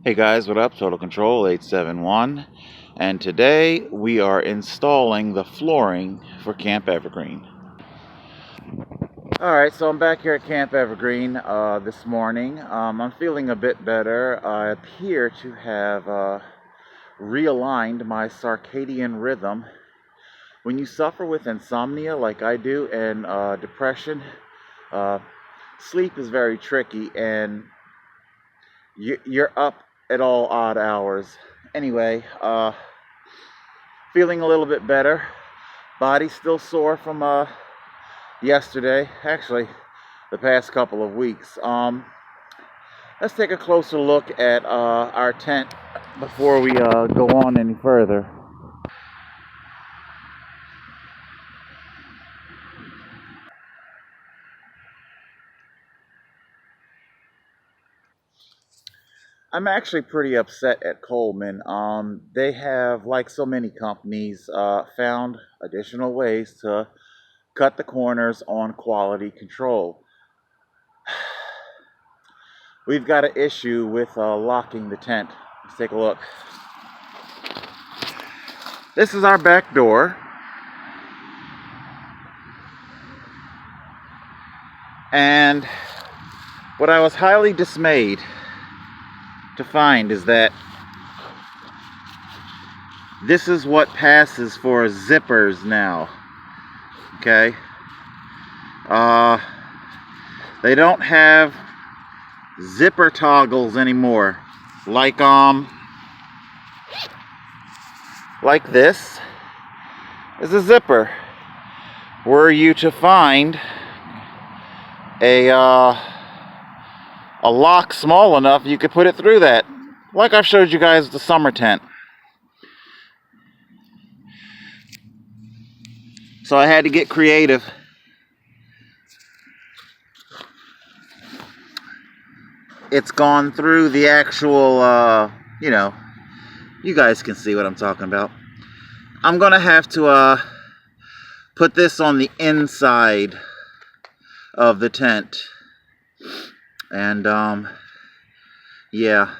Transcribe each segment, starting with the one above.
Hey guys, what up? Total Control 871, and today we are installing the flooring for Camp Evergreen. Alright, so I'm back here at Camp Evergreen this morning. I'm feeling a bit better. I appear to have realigned my circadian rhythm. When you suffer with insomnia like I do and depression, sleep is very tricky and you're up at all odd hours. Anyway, feeling a little bit better. Body still sore from yesterday, actually the past couple of weeks. Let's take a closer look at our tent before we go on any further. I'm actually pretty upset at Colman. They have, like so many companies, found additional ways to cut the corners on quality control. We've got an issue with locking the tent. Let's take a look. This is our back door. And what I was highly dismayed to find is that this is what passes for zippers now. Okay? They don't have zipper toggles anymore. Like this is a zipper. Were you to find a lock small enough, you could put it through that, like I've showed you guys the summer tent. So I had to get creative. It's gone through the actual, you guys can see what I'm talking about. I'm gonna have to put this on the inside of the tent. And yeah,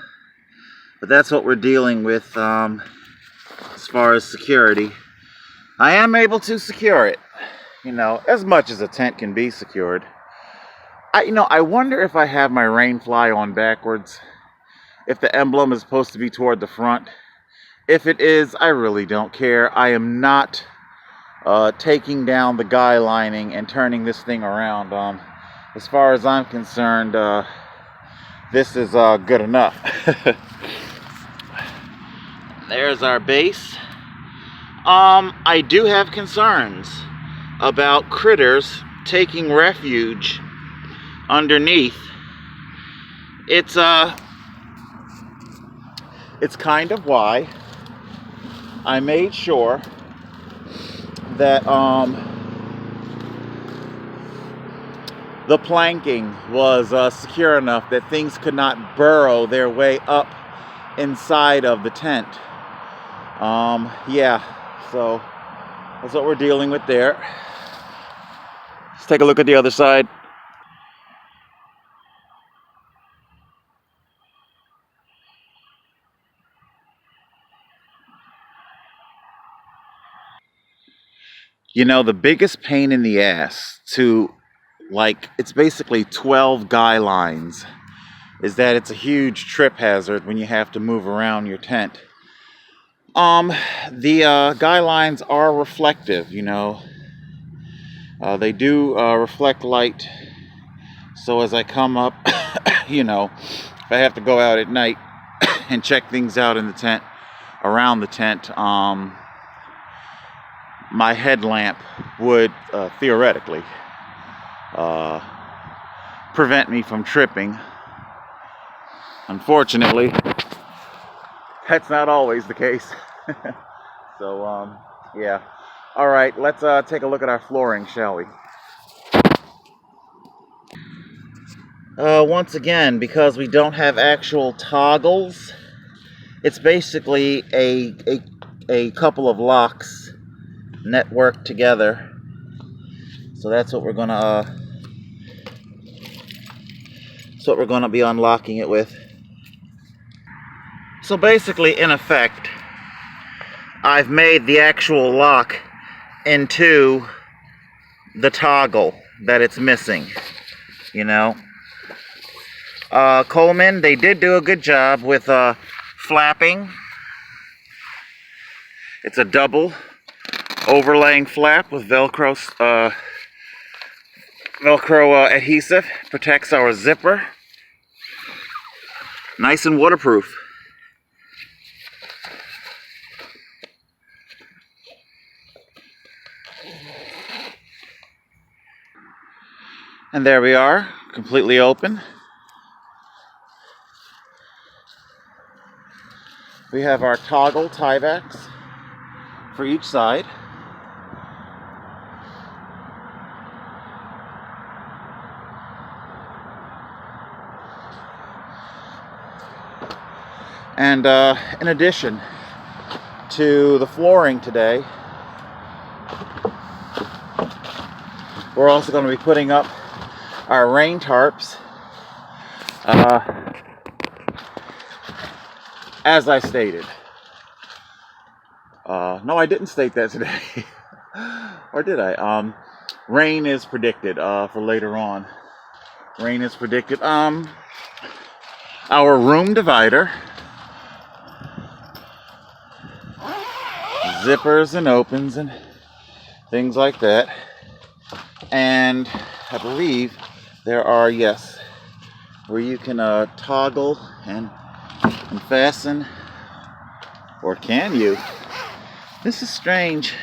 but that's what we're dealing with as far as security. I am able to secure it, as much as a tent can be secured. I wonder if I have my rain fly on backwards, if the emblem is supposed to be toward the front. If it is, I really don't care. I am not taking down the guy lining and turning this thing around. As far as I'm concerned, this is good enough. There's our base. I do have concerns about critters taking refuge underneath. It's kind of why I made sure that the planking was secure enough that things could not burrow their way up inside of the tent. Yeah, so that's what we're dealing with there. Let's take a look at the other side. The biggest pain in the ass to, it's basically 12 guy lines, is that it's a huge trip hazard when you have to move around your tent. The guy lines are reflective, they do reflect light. So as I come up, if I have to go out at night and check things out in the tent, around the tent, my headlamp would theoretically prevent me from tripping. Unfortunately, that's not always the case. So, yeah. All right, let's take a look at our flooring, shall we? Once again, because we don't have actual toggles, it's basically a couple of locks networked together. So that's what we're gonna be unlocking it with. So basically, in effect, I've made the actual lock into the toggle that it's missing, you know. Colman, they did do a good job with flapping. It's a double overlaying flap with Velcro adhesive. Protects our zipper. Nice and waterproof. And there we are, completely open. We have our toggle tiebacks for each side. And in addition to the flooring today, we're also going to be putting up our rain tarps. As I stated. No, I didn't state that today. Or did I? Rain is predicted for later on. Rain is predicted. Our room divider. Zippers and opens and things like that. And I believe there are, yes, where you can toggle and fasten. Or can you? This is strange.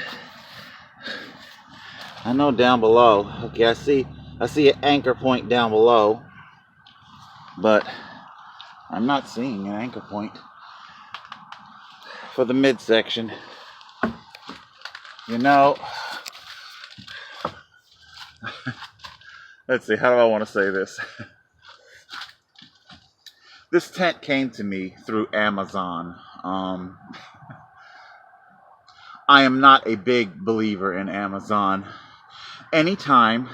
I know down below. Okay, I see an anchor point down below, but I'm not seeing an anchor point for the midsection. You know, let's see, how do I want to say this? This tent came to me through Amazon. I am not a big believer in Amazon. Anytime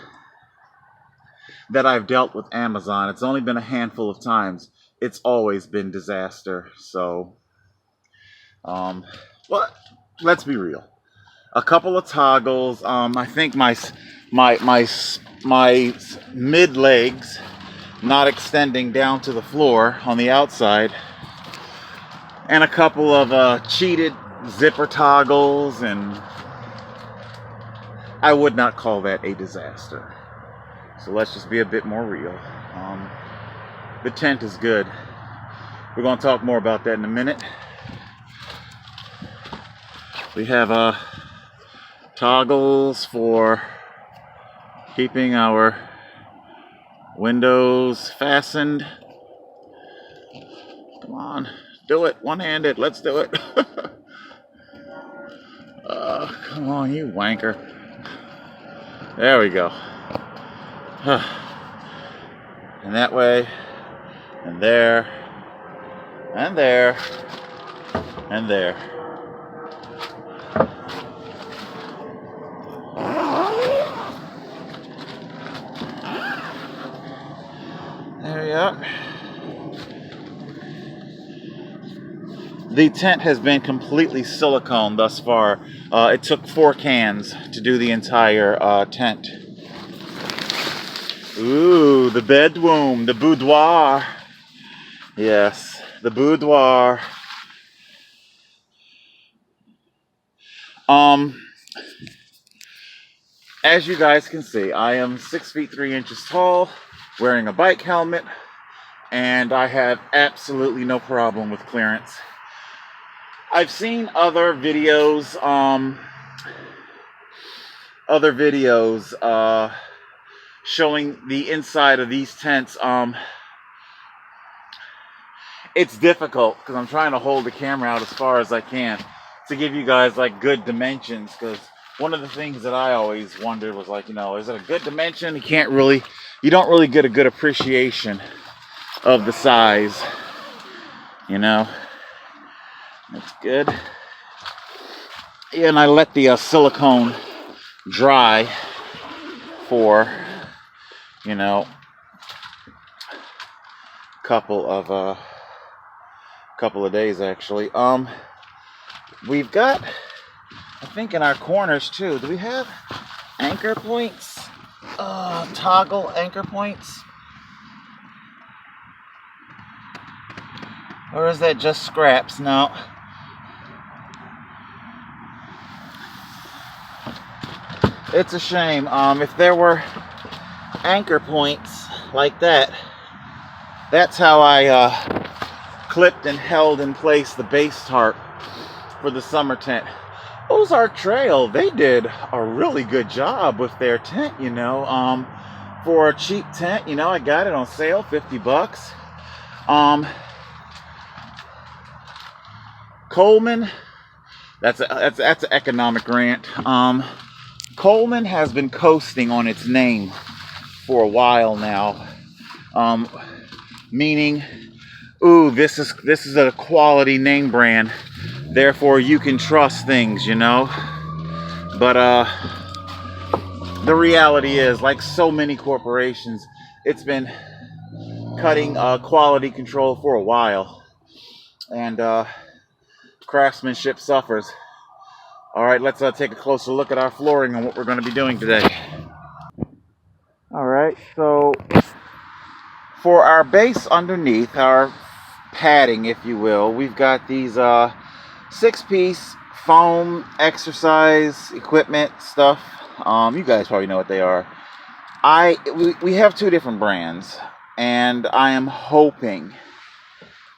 that I've dealt with Amazon, it's only been a handful of times, it's always been disaster. So, well, let's be real. A couple of toggles. I think my mid legs not extending down to the floor on the outside, and a couple of cheated zipper toggles, and I would not call that a disaster. So let's just be a bit more real. The tent is good. We're going to talk more about that in a minute. We have toggles for keeping our windows fastened. Come on, do it, one-handed, let's do it. Come on, you wanker. There we go. And that way, and there, and there, and there. There we are. The tent has been completely silicone thus far. It took 4 cans to do the entire tent. Ooh, the bedroom, the boudoir. Yes, the boudoir. As you guys can see, I am 6 feet 3 inches tall, wearing a bike helmet, and I have absolutely no problem with clearance. I've seen other videos, showing the inside of these tents. It's difficult because I'm trying to hold the camera out as far as I can to give you guys like good dimensions, because one of the things that I always wondered was like, you know, is it a good dimension? You don't really get a good appreciation of the size, you know. That's good. And I let the silicone dry for, you know, couple couple of days actually. We've got, I think in our corners too, do we have anchor points? Toggle anchor points? Or is that just scraps? No. It's a shame. If there were anchor points like that, that's how I clipped and held in place the base tarp for the summer tent. Ozark Trail, they did a really good job with their tent, you know. For a cheap tent, you know, I got it on sale, 50 bucks. Colman, that's an economic rant. Colman has been coasting on its name for a while now, meaning, ooh, this is a quality name brand, therefore you can trust things, you know. But the reality is, like so many corporations, it's been cutting quality control for a while, and craftsmanship suffers. All right, let's take a closer look at our flooring and what we're going to be doing today. All right, so for our base underneath, our padding, if you will, we've got these 6-piece foam exercise equipment stuff. You guys probably know what they are. We have 2 different brands, and I am hoping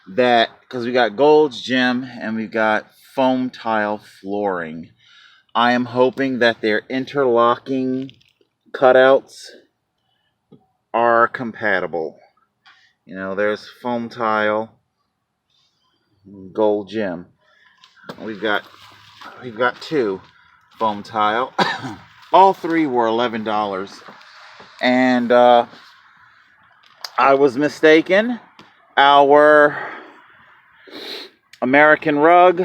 that, because we got Gold's Gym and we've got foam tile flooring, I am hoping that their interlocking cutouts are compatible. You know, there's foam tile, Gold Gym. We've got 2 foam tile. All 3 were $11, and I was mistaken. Our American rug,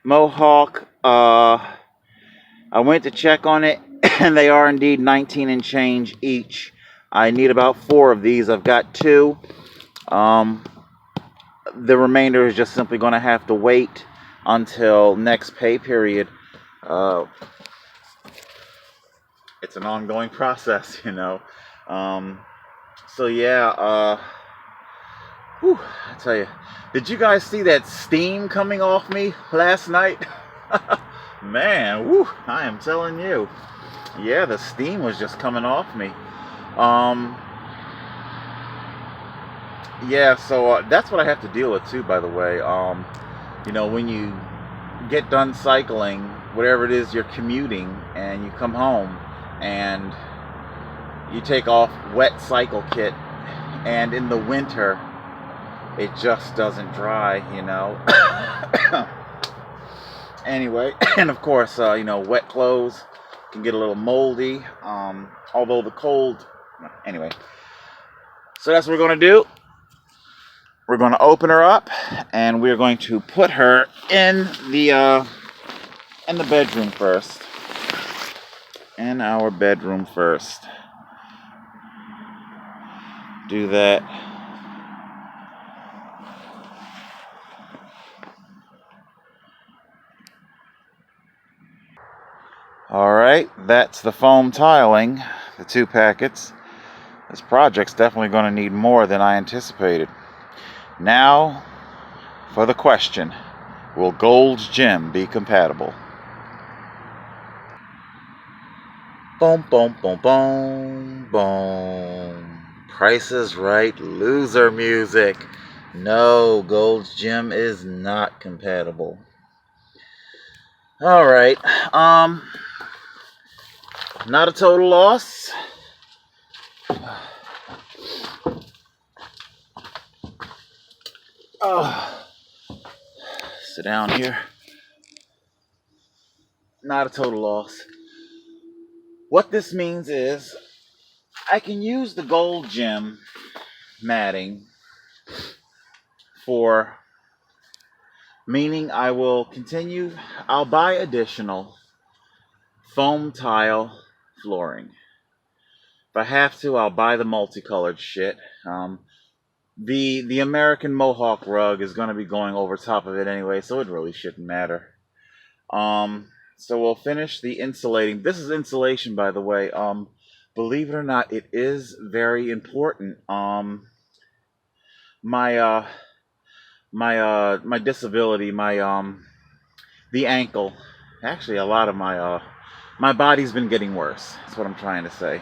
Mohawk, I went to check on it, and they are indeed 19 and change each. I need about 4 of these. I've got 2. The remainder is just simply going to have to wait until next pay period. It's an ongoing process, you know. So yeah, whew, I tell you, did you guys see that steam coming off me last night? Man, whew, I am telling you. Yeah, the steam was just coming off me. Yeah, so that's what I have to deal with too, by the way. You know, when you get done cycling, whatever it is you're commuting, and you come home and you take off wet cycle kit, and in the winter it just doesn't dry, you know. Anyway, and of course, you know, wet clothes can get a little moldy, although the cold, anyway. So that's what we're going to do. We're going to open her up, and we're going to put her in the bedroom first. In our bedroom first. Do that. Alright, that's the foam tiling, the 2 packets. This project's definitely going to need more than I anticipated. Now, for the question, will Gold's Gym be compatible? Boom, boom, boom, boom, boom. Price is Right loser music. No, Gold's Gym is not compatible. Alright, not a total loss. Oh, sit down here. Not a total loss. What this means is I can use the Gold Gym matting for, meaning I will continue, I'll buy additional foam tile flooring. If I have to, I'll buy the multicolored shit. The American Mohawk rug is going to be going over top of it anyway, so it really shouldn't matter. So we'll finish the insulating. This is insulation, by the way. Believe it or not, it is very important. My my disability, the ankle. Actually, a lot of my body's been getting worse. That's what I'm trying to say.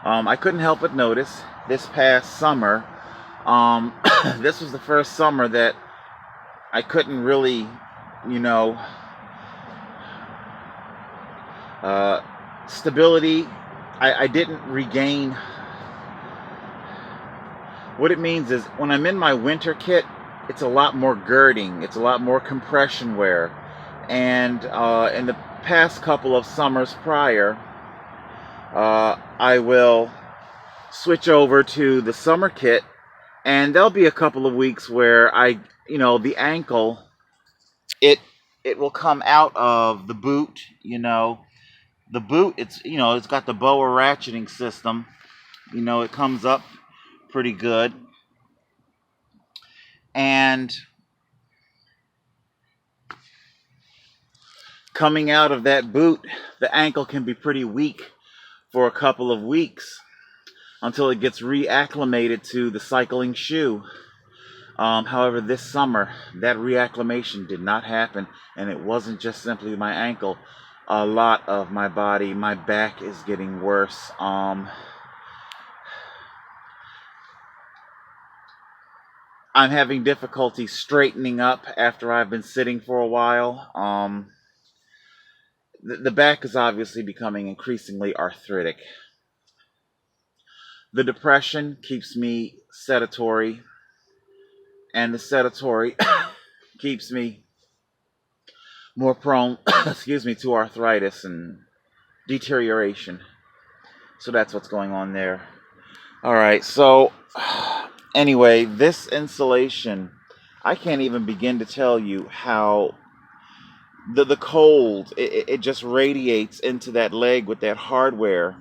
I couldn't help but notice this past summer. This was the first summer that I couldn't really, you know, stability. I didn't regain. What it means is when I'm in my winter kit, it's a lot more girding, it's a lot more compression wear. And in the past couple of summers prior, I will switch over to the summer kit, and there'll be a couple of weeks where the ankle, it will come out of the boot. The boot, it's got the boa ratcheting system. It comes up pretty good, and coming out of that boot, the ankle can be pretty weak for a couple of weeks until it gets reacclimated to the cycling shoe. However, this summer, that reacclimation did not happen, and it wasn't just simply my ankle. A lot of my body, my back is getting worse. I'm having difficulty straightening up after I've been sitting for a while. The back is obviously becoming increasingly arthritic. The depression keeps me sedentary, and the sedentary keeps me more prone, excuse me, to arthritis and deterioration. So that's what's going on there. All right, so anyway, this insulation, I can't even begin to tell you how the cold, it just radiates into that leg with that hardware.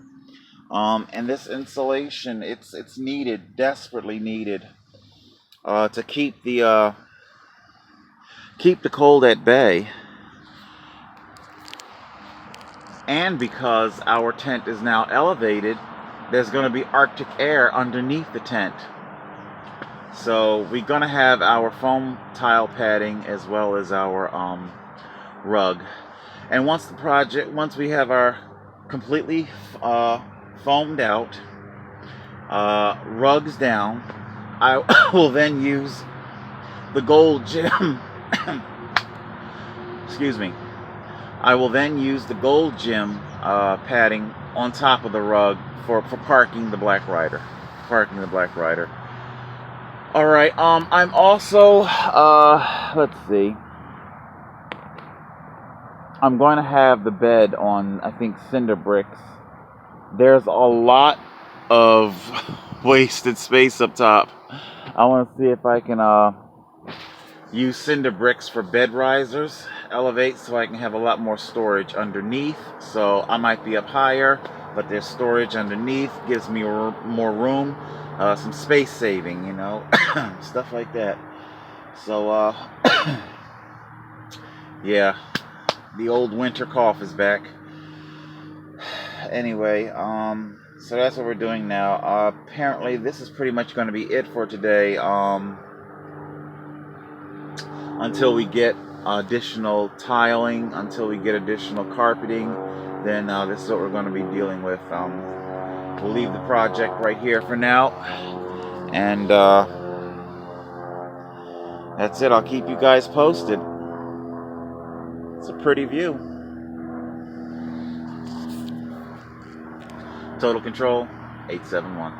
And this insulation, it's needed, desperately needed, to keep the cold at bay. And because our tent is now elevated, there's going to be Arctic air underneath the tent. So we're going to have our foam tile padding as well as our rug. And once we have our completely foamed out, rugs down, I will then use the gold gem. Excuse me. I will then use the gold gem padding on top of the rug for parking the Black Rider. All right. I'm also let's see. I'm going to have the bed on, I think, cinder bricks. There's a lot of wasted space up top. I want to see if I can use cinder bricks for bed risers, elevate, so I can have a lot more storage underneath. So I might be up higher, but there's storage underneath, gives me more room, some space saving, stuff like that. So yeah, the old winter cough is back. Anyway, so that's what we're doing now. Apparently this is pretty much going to be it for today. Until we get additional tiling, until we get additional carpeting, then this is what we're going to be dealing with. We'll leave the project right here for now, and that's it. I'll keep you guys posted. It's a pretty view. Total Control 871.